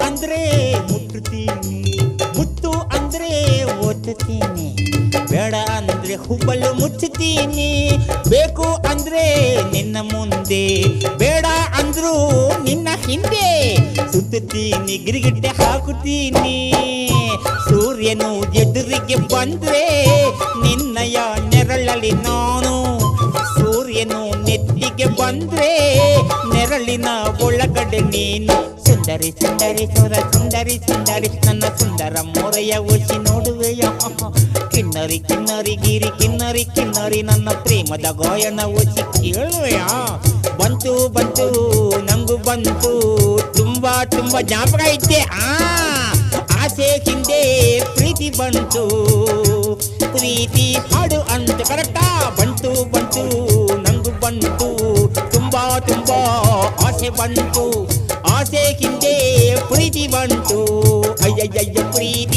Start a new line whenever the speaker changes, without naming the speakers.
ಅಂದ್ರೆ ಮುಟ್ಟುತ್ತೀನಿ, ಮುತ್ತು ಅಂದ್ರೆ ಒತ್ತುತ್ತೀನಿ, ಬೇಡ ಅಂದ್ರೆ ಹುಬ್ಬಲು ಮುಚ್ಚುತ್ತೀನಿ, ಬೇಕು ಅಂದ್ರೆ ನಿನ್ನ ಮುಂದೆ, ಬೇಡ ಅಂದ್ರು ನಿನ್ನ ಹಿಂದೆ, ಸುತ್ತುತ್ತೀನಿ ಗಿರಿಗಿಟ್ಟೆ ಹಾಕುತ್ತೀನಿ. ಸೂರ್ಯನು ಎದುರಿಗೆ ಬಂದ್ರೆ ನಿನ್ನಯ ನೆರಳಲ್ಲಿ ನಾನು, ಸೂರ್ಯನು ನೆತ್ತಿಗೆ ಬಂದ್ರೆ ನೆರಳಿನ ಒಳಗಡೆ ನೀನು. ಸುಂದರಿ ಸುಂದರಿ ಸುರ ಸುಂದರಿ ಸುಂದರಿ ನನ್ನ ಸುಂದರ ಮೊರೆಯ ಒಸಿ ನೋಡುವೆಯ, ಕಿನ್ನರಿ ಕಿನ್ನರಿ ಗಿರಿ ಕಿನ್ನರಿ ಕಿನ್ನರಿ ನನ್ನ ಪ್ರೇಮದ ಗಾಯನ ಒಸಿ ಕೇಳುವೆಯ. ಬಂತು ಬಂತು ನಂಗು ಬಂತು ತುಂಬಾ ತುಂಬಾ ಜ್ಞಾಪಕ ಐತೆ. ಆಸೆ ಹಿಂದೆ ಪ್ರೀತಿ ಬಂತು, ಪ್ರೀತಿ ಹಾಡು ಅಂತ ಕರೆಕ್ಟಾ. ಬಂತು ಬಂತು ನಂಗು ಬಂತು ತುಂಬಾ ತುಂಬಾ ಆಸೆ ಬಂತು, ಆಸೆ ಹಿಂದೆ ಪ್ರೀತಿ ಬಂತು, ಅಯ್ಯಯ್ಯ ಪ್ರೀತಿ